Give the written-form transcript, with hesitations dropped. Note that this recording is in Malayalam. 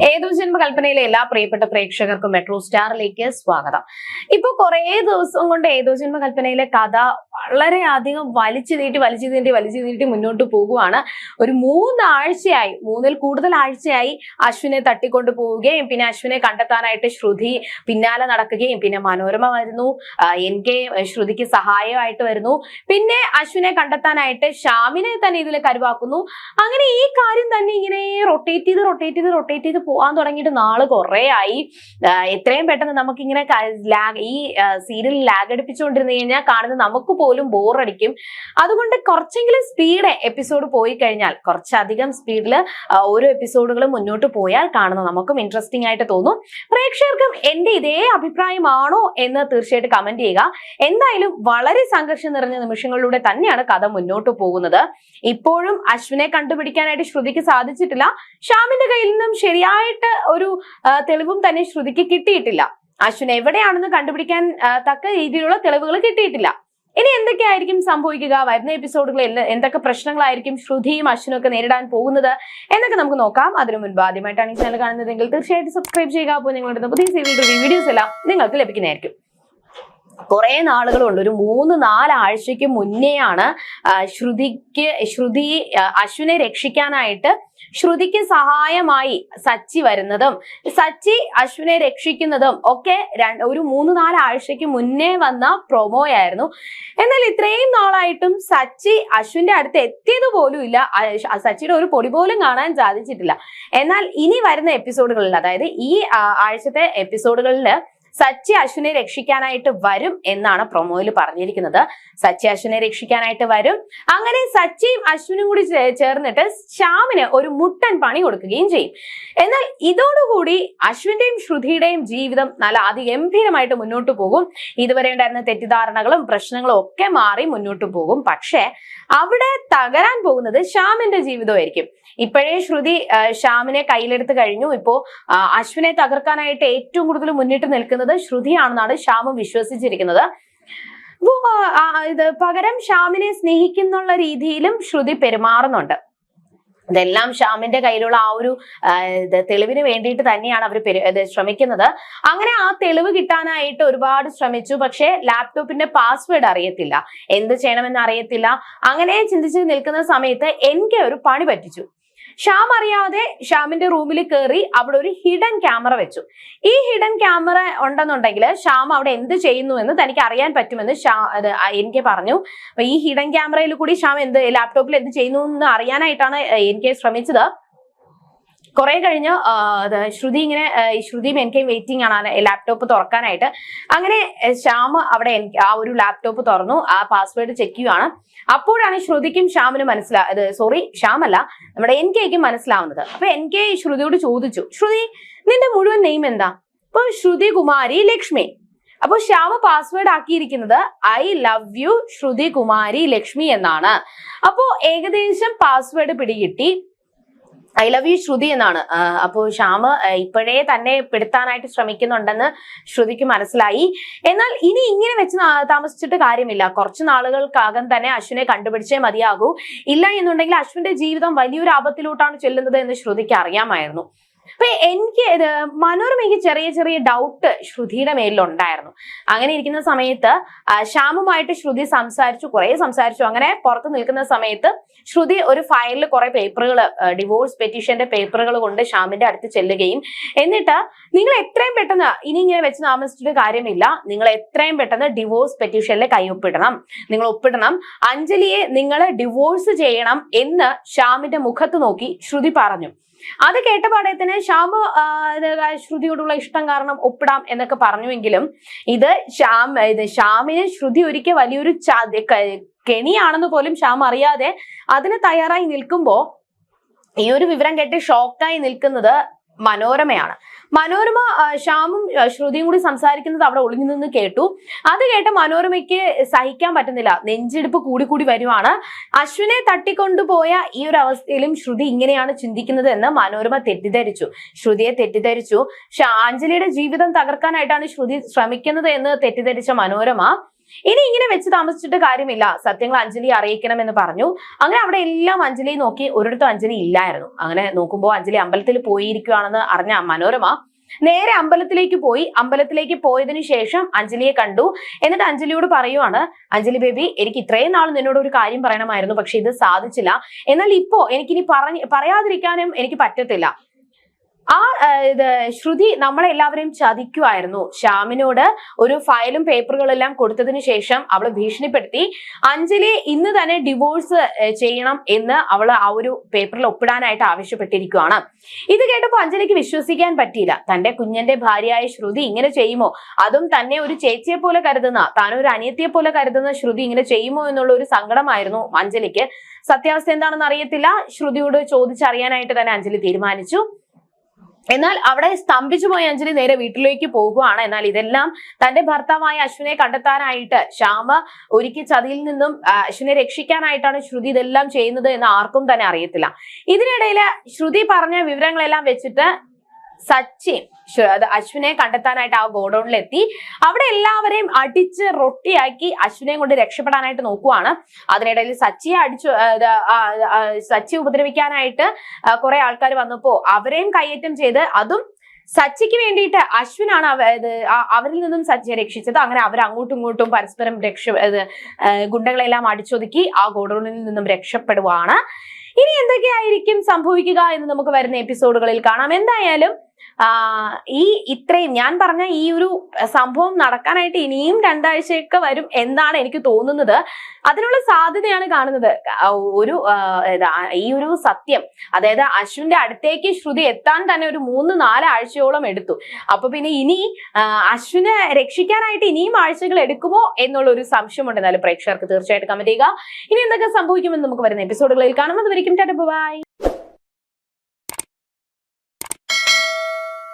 ഏതോ ജന്മകൽപ്പനയിലെ എല്ലാ പ്രിയപ്പെട്ട പ്രേക്ഷകർക്കും മെട്രോ സ്റ്റാറിലേക്ക് സ്വാഗതം. ഇപ്പൊ കുറെ ദിവസം കൊണ്ട് ഏതോ ജന്മകൽപ്പനയിലെ കഥ വളരെയധികം വലിച്ചു നീട്ടി മുന്നോട്ട് പോകുവാണ്. ഒരു 3 ആഴ്ചയായി, 3-ൽ കൂടുതൽ ആഴ്ചയായി അശ്വിനെ തട്ടിക്കൊണ്ടു പോവുകയും പിന്നെ അശ്വിനെ കണ്ടെത്താനായിട്ട് ശ്രുതി പിന്നാലെ നടക്കുകയും പിന്നെ മനോരമ വരുന്നു, എനിക്ക് ശ്രുതിക്ക് സഹായമായിട്ട് വരുന്നു, പിന്നെ അശ്വിനെ കണ്ടെത്താനായിട്ട് ശ്യാമിനെ തന്നെ ഇതിൽ കരുവാക്കുന്നു. അങ്ങനെ ഈ കാര്യം തന്നെ ഇങ്ങനെ റൊട്ടേറ്റ് ചെയ്ത് പോകാൻ തുടങ്ങിയിട്ട് നാള് കുറെ ആയി. എത്രയും പെട്ടെന്ന് നമുക്കിങ്ങനെ ഈ സീരിയൽ ലാഗ് അടിപ്പിച്ചുകൊണ്ടിരുന്നു കഴിഞ്ഞാൽ കാണുന്നത് നമുക്ക് പോലും ബോറടിക്കും. അതുകൊണ്ട് കുറച്ചെങ്കിലും സ്പീഡ് എപ്പിസോഡ് പോയി കഴിഞ്ഞാൽ, കുറച്ചധികം സ്പീഡിൽ ഓരോ എപ്പിസോഡുകളും മുന്നോട്ട് പോയാൽ കാണുന്നത് നമുക്കും ഇൻട്രസ്റ്റിംഗ് ആയിട്ട് തോന്നും. പ്രേക്ഷകർക്കും എന്റെ ഇതേ അഭിപ്രായമാണോ എന്ന് തീർച്ചയായിട്ടും കമന്റ് ചെയ്യുക. എന്തായാലും വളരെ സംഘർഷം നിറഞ്ഞ നിമിഷങ്ങളിലൂടെ തന്നെയാണ് കഥ മുന്നോട്ട് പോകുന്നത്. ഇപ്പോഴും അശ്വിനെ കണ്ടുപിടിക്കാനായിട്ട് ശ്രുതിക്ക് സാധിച്ചിട്ടില്ല. ശ്യാമിന്റെ കയ്യിൽ നിന്നും ശരിയായിട്ട് ഒരു തെളിവും തന്നെ ശ്രുതിക്ക് കിട്ടിയിട്ടില്ല. അശ്വിൻ എവിടെയാണെന്ന് കണ്ടുപിടിക്കാൻ തക്ക രീതിയിലുള്ള തെളിവുകൾ കിട്ടിയിട്ടില്ല. ഇനി എന്തൊക്കെയായിരിക്കും സംഭവിക്കുക, വരുന്ന എപ്പിസോഡുകളിൽ എന്തൊക്കെ പ്രശ്നങ്ങളായിരിക്കും ശ്രുതിയും അശ്വിനും ഒക്കെ നേരിടാൻ പോകുന്നത് എന്നൊക്കെ നമുക്ക് നോക്കാം. അതിനു മുൻപ് ആദ്യമായിട്ടാണ് ഈ ചാനൽ കാണുന്നതെങ്കിൽ തീർച്ചയായിട്ടും സബ്സ്ക്രൈബ് ചെയ്യുക. അപ്പോൾ നിങ്ങളുടെ പുതിയ സീരിയൽ വീഡിയോസ് എല്ലാം നിങ്ങൾക്ക് ലഭിക്കുന്നതായിരിക്കും. കുറെ നാളുകളുണ്ട്, ഒരു 3-4 ആഴ്ചയ്ക്ക് മുന്നെയാണ് ശ്രുതി അശ്വിനെ രക്ഷിക്കാനായിട്ട് ശ്രുതിക്ക് സഹായമായി സച്ചി വരുന്നതും സച്ചി അശ്വിനെ രക്ഷിക്കുന്നതും ഒക്കെ ഒരു 3-4 ആഴ്ചയ്ക്ക് മുന്നേ വന്ന പ്രൊമോയായിരുന്നു. എന്നാൽ ഇത്രയും നാളായിട്ടും സച്ചി അശ്വിന്റെ അടുത്ത് എത്തിയത് പോലും ഇല്ല. സച്ചിയുടെ ഒരു പൊടി പോലും കാണാൻ സാധിച്ചിട്ടില്ല. എന്നാൽ ഇനി വരുന്ന എപ്പിസോഡുകളിൽ, അതായത് ഈ ആഴ്ചത്തെ എപ്പിസോഡുകളിൽ സച്ചി അശ്വിനെ രക്ഷിക്കാനായിട്ട് വരും എന്നാണ് പ്രൊമോയിൽ പറഞ്ഞിരിക്കുന്നത്. സച്ചി അശ്വിനെ രക്ഷിക്കാനായിട്ട് വരും. അങ്ങനെ സച്ചിയും അശ്വിനും കൂടി ചേർന്നിട്ട് ശ്യാമിന് ഒരു മുട്ടൻ പണി കൊടുക്കുകയും ചെയ്യും. എന്നാൽ ഇതോടുകൂടി അശ്വിന്റെയും ശ്രുതിയുടെയും ജീവിതം നല്ല അതിഗംഭീരമായിട്ട് മുന്നോട്ട് പോകും. ഇതുവരെ ഉണ്ടായിരുന്ന തെറ്റിദ്ധാരണകളും പ്രശ്നങ്ങളും ഒക്കെ മാറി മുന്നോട്ട് പോകും. പക്ഷെ അവിടെ തകരാൻ പോകുന്നത് ശ്യാമിന്റെ ജീവിതമായിരിക്കും. ഇപ്പോഴേ ശ്രുതി ശ്യാമിനെ കയ്യിലെടുത്ത് കഴിഞ്ഞു. ഇപ്പോ അശ്വിനെ തകർക്കാനായിട്ട് ഏറ്റവും കൂടുതൽ മുന്നിട്ട് നിൽക്കുന്നത് ശ്രുതിയാണെന്നാണ് ശ്യാമും വിശ്വസിച്ചിരിക്കുന്നത്. പകരം ശ്യാമിനെ സ്നേഹിക്കുന്നുള്ള രീതിയിലും ശ്രുതി പെരുമാറുന്നുണ്ട്. ഇതെല്ലാം ശ്യാമിന്റെ കയ്യിലുള്ള ആ ഒരു തെളിവിന് വേണ്ടിയിട്ട് തന്നെയാണ് അവർ ശ്രമിക്കുന്നത്. അങ്ങനെ ആ തെളിവ് കിട്ടാനായിട്ട് ഒരുപാട് ശ്രമിച്ചു. പക്ഷെ ലാപ്ടോപ്പിന്റെ പാസ്വേഡ് അറിയത്തില്ല, എന്ത് ചെയ്യണമെന്ന് അറിയത്തില്ല. അങ്ങനെ ചിന്തിച്ച് നിൽക്കുന്ന സമയത്ത് എനിക്ക് ഒരു പണി പറ്റിച്ചു. ശ്യാം അറിയാതെ ശ്യാമിന്റെ റൂമിൽ കയറി അവിടെ ഒരു ഹിഡൻ ക്യാമറ വെച്ചു. ഈ ഹിഡൻ ക്യാമറ ഉണ്ടെന്നുണ്ടെങ്കിൽ ശ്യാം അവിടെ എന്ത് ചെയ്യുന്നു എന്ന് തനിക്ക് അറിയാൻ പറ്റുമെന്ന് എനിക്ക് പറഞ്ഞു. അപ്പൊ ഈ ഹിഡൻ ക്യാമറയിൽ കൂടി ശ്യാം ലാപ്ടോപ്പിൽ എന്ത് ചെയ്യുന്നു എന്ന് അറിയാനായിട്ടാണ് എനിക്ക് ശ്രമിച്ചത്. കുറെ കഴിഞ്ഞ് ശ്രുതിയും എനിക്കും വെയിറ്റിംഗ് ആണ് ലാപ്ടോപ്പ് തുറക്കാനായിട്ട്. അങ്ങനെ ശ്യാം അവിടെ ആ ഒരു ലാപ്ടോപ്പ് തുറന്നു, ആ പാസ്വേഡ് ചെക്ക് ചെയ്യുകയാണ്. അപ്പോഴാണ് ശ്രുതിക്കും ശ്യാമിനും ശ്യാമല്ല, നമ്മുടെ എനിക്കും മനസ്സിലാവുന്നത്. അപ്പൊ എനിക്ക് ശ്രുതിയോട് ചോദിച്ചു, ശ്രുതി നിന്റെ മുഴുവൻ നെയിം എന്താ? അപ്പൊ ശ്രുതി കുമാരി ലക്ഷ്മി. അപ്പൊ ശ്യാമ പാസ്വേഡ് ആക്കിയിരിക്കുന്നത് I love you Shruthi Kumari Lakshmi എന്നാണ്. അപ്പോ ഏകദേശം പാസ്വേഡ് പിടികിട്ടി, ഐ ലവ് യു ശ്രുതി എന്നാണ്. അപ്പോ ശ്യാമ് ഇപ്പോഴേ തന്നെ പെടുത്താനായിട്ട് ശ്രമിക്കുന്നുണ്ടെന്ന് ശ്രുതിക്ക് മനസ്സിലായി. എന്നാൽ ഇനി ഇങ്ങനെ വെച്ച് താമസിച്ചിട്ട് കാര്യമില്ല. കുറച്ച് നാളുകൾക്കകം തന്നെ അശ്വിനെ കണ്ടുപിടിച്ചേ മതിയാകൂ. ഇല്ല എന്നുണ്ടെങ്കിൽ അശ്വിന്റെ ജീവിതം വലിയൊരു ആപത്തിലോട്ടാണ് ചെല്ലുന്നത് എന്ന് ശ്രുതിക്ക് അറിയാമായിരുന്നു. അപ്പൊ എനിക്ക് മനോരമയ്ക്ക് ചെറിയ ഡൗട്ട് ശ്രുതിയുടെ മേലിലുണ്ടായിരുന്നു. അങ്ങനെ ഇരിക്കുന്ന സമയത്ത് ശ്യാമുമായിട്ട് ശ്രുതി കുറെ സംസാരിച്ചു. അങ്ങനെ പുറത്ത് നിൽക്കുന്ന സമയത്ത് ശ്രുതി ഒരു ഫയലിൽ കുറെ പേപ്പറുകൾ, ഡിവോഴ്സ് പെറ്റീഷന്റെ പേപ്പറുകൾ കൊണ്ട് ശ്യാമിന്റെ അടുത്ത് ചെല്ലുകയും എന്നിട്ട് നിങ്ങൾ എത്രയും പെട്ടെന്ന്, ഇനി ഇങ്ങനെ വെച്ച് താമസിച്ചിട്ട് കാര്യമില്ല, നിങ്ങൾ എത്രയും പെട്ടെന്ന് ഡിവോഴ്സ് പെറ്റീഷനിൽ നിങ്ങൾ ഒപ്പിടണം, അഞ്ജലിയെ നിങ്ങൾ ഡിവോഴ്സ് ചെയ്യണം എന്ന് ശ്യാമിന്റെ മുഖത്ത് നോക്കി ശ്രുതി പറഞ്ഞു. അത് കേട്ടപാടെ തന്നെ ശ്രുതിയോടുള്ള ഇഷ്ടം കാരണം ഒപ്പിടാം എന്നൊക്കെ പറഞ്ഞുവെങ്കിലും ശ്യാമിന് ശ്രുതി ഒരിക്കൽ വലിയൊരു കെണിയാണെന്ന് പോലും ശ്യാം അറിയാതെ അതിന് തയ്യാറായി നിൽക്കുമ്പോ ഈ ഒരു വിവരം കേട്ട് ഷോക്കായി നിൽക്കുന്നത് മനോരമയാണ്. മനോരമ ശ്യാമും ശ്രുതിയും കൂടി സംസാരിക്കുന്നത് അവിടെ ഒളിഞ്ഞു നിന്ന് കേട്ടു. അത് കേട്ട് മനോരമയ്ക്ക് സഹിക്കാൻ പറ്റുന്നില്ല, നെഞ്ചിടിപ്പ് കൂടി വരുവാണ്. അശ്വിനെ തട്ടിക്കൊണ്ടുപോയ ഈ ഒരു അവസ്ഥയിലും ശ്രുതി ഇങ്ങനെയാണ് ചിന്തിക്കുന്നത് എന്ന് മനോരമ ശ്രുതിയെ തെറ്റിദ്ധരിച്ചു. അഞ്ജലിയുടെ ജീവിതം തകർക്കാനായിട്ടാണ് ശ്രുതി ശ്രമിക്കുന്നത് എന്ന് തെറ്റിദ്ധരിച്ച മനോരമ ഇനി ഇങ്ങനെ വെച്ച് താമസിച്ചിട്ട് കാര്യമില്ല, സത്യങ്ങൾ അഞ്ജലി അറിയിക്കണം എന്ന് പറഞ്ഞു. അങ്ങനെ അവിടെ എല്ലാം അഞ്ജലി നോക്കി, ഒരിടത്തും അഞ്ജലി ഇല്ലായിരുന്നു. അങ്ങനെ നോക്കുമ്പോൾ അഞ്ജലി അമ്പലത്തിൽ പോയിരിക്കുകയാണെന്ന് അറിഞ്ഞ മനോരമ നേരെ അമ്പലത്തിലേക്ക് പോയി. അമ്പലത്തിലേക്ക് പോയതിനു ശേഷം അഞ്ജലിയെ കണ്ടു. എന്നിട്ട് അഞ്ജലിയോട് പറയുവാണ്, അഞ്ജലി ബേബി, എനിക്ക് ഇത്രയും നാൾ നിന്നോട് ഒരു കാര്യം പറയണമായിരുന്നു, പക്ഷെ ഇത് സാധിച്ചില്ല. എന്നാൽ ഇപ്പോ എനിക്കിനി പറയാതിരിക്കാനും എനിക്ക് പറ്റത്തില്ല. ശ്രുതി നമ്മളെ എല്ലാവരെയും ചതിക്കുമായിരുന്നു. ശ്യാമിനോട് ഒരു ഫയലും പേപ്പറുകളെല്ലാം കൊടുത്തതിന് ശേഷം അവളെ ഭീഷണിപ്പെടുത്തി അഞ്ജലിയെ ഇന്ന് തന്നെ ഡിവോഴ്സ് ചെയ്യണം എന്ന് അവൾ ആ ഒരു പേപ്പറിൽ ഒപ്പിടാനായിട്ട് ആവശ്യപ്പെട്ടിരിക്കുകയാണ്. ഇത് കേട്ടപ്പോൾ അഞ്ജലിക്ക് വിശ്വസിക്കാൻ പറ്റിയില്ല. തന്റെ കുഞ്ഞന്റെ ഭാര്യയായ ശ്രുതി ഇങ്ങനെ ചെയ്യുമോ, അതും തന്നെ ഒരു ചേച്ചിയെ പോലെ കരുതുന്ന, താനൊരു അനിയത്തിയെ പോലെ കരുതുന്ന ശ്രുതി ഇങ്ങനെ ചെയ്യുമോ എന്നുള്ള ഒരു സങ്കടമായിരുന്നു അഞ്ജലിക്ക്. സത്യാവസ്ഥ എന്താണെന്ന് അറിയത്തില്ല. ശ്രുതിയോട് ചോദിച്ചറിയാനായിട്ട് തന്നെ അഞ്ജലി തീരുമാനിച്ചു. എന്നാൽ അവിടെ സ്തംഭിച്ചു പോയ അഞ്ജലി നേരെ വീട്ടിലേക്ക് പോകുകയാണ്. എന്നാൽ ഇതെല്ലാം തന്റെ ഭർത്താവായ അശ്വിനെ കണ്ടെത്താനായിട്ട്, ശ്യാമ ഒരുക്കി ചതിയിൽ നിന്നും അശ്വിനെ രക്ഷിക്കാനായിട്ടാണ് ശ്രുതി ഇതെല്ലാം ചെയ്യുന്നത് എന്ന് ആർക്കും തന്നെ അറിയത്തില്ല. ഇതിനിടയിൽ ശ്രുതി പറഞ്ഞ വിവരങ്ങളെല്ലാം വെച്ചിട്ട് സച്ചിൻ അശ്വിനെ കണ്ടെത്താനായിട്ട് ആ ഗോഡൌണിലെത്തി. അവിടെ എല്ലാവരെയും അടിച്ച് റൊട്ടിയാക്കി അശ്വിനെ കൊണ്ട് രക്ഷപ്പെടാനായിട്ട് നോക്കുവാണ്. അതിനിടയിൽ സച്ചി ഉപദ്രവിക്കാനായിട്ട് കുറെ ആൾക്കാർ വന്നപ്പോ അവരെയും കയ്യേറ്റം ചെയ്ത്, അതും സച്ചിക്ക് വേണ്ടിയിട്ട് അശ്വിനാണ് അവരിൽ നിന്നും സച്ചിയെ രക്ഷിച്ചത്. അങ്ങനെ അവർ അങ്ങോട്ടും ഇങ്ങോട്ടും പരസ്പരം ഗുണ്ടകളെല്ലാം അടിച്ചൊതുക്കി ആ ഗോഡൌണിൽ നിന്നും രക്ഷപ്പെടുവാണ്. ഇനി എന്തൊക്കെയായിരിക്കും സംഭവിക്കുക എന്ന് നമുക്ക് വരുന്ന എപ്പിസോഡുകളിൽ കാണാം. എന്തായാലും ഇത്രയും ഞാൻ പറഞ്ഞ ഈ ഒരു സംഭവം നടക്കാനായിട്ട് ഇനിയും 2 ആഴ്ചയൊക്കെ വരും എന്നാണ് എനിക്ക് തോന്നുന്നത്. അതിനുള്ള സാധ്യതയാണ് കാണുന്നത്. ഈ ഒരു സത്യം, അതായത് അശ്വിന്റെ അടുത്തേക്ക് ശ്രുതി എത്താൻ തന്നെ ഒരു 3-4 ആഴ്ചയോളം എടുത്തു. അപ്പൊ പിന്നെ ഇനി അശ്വിനെ രക്ഷിക്കാനായിട്ട് ഇനിയും ആഴ്ചകൾ എടുക്കുമോ എന്നുള്ള ഒരു സംശയമുണ്ട്. എന്നാലും പ്രേക്ഷകർക്ക് തീർച്ചയായിട്ടും കമന്റ് ചെയ്യുക. ഇനി എന്തൊക്കെ സംഭവിക്കുമെന്ന് നമുക്ക് വരുന്ന എപ്പിസോഡുകളിൽ കാണാം. അതുവരെയും ടാറ്റാ ബൈ.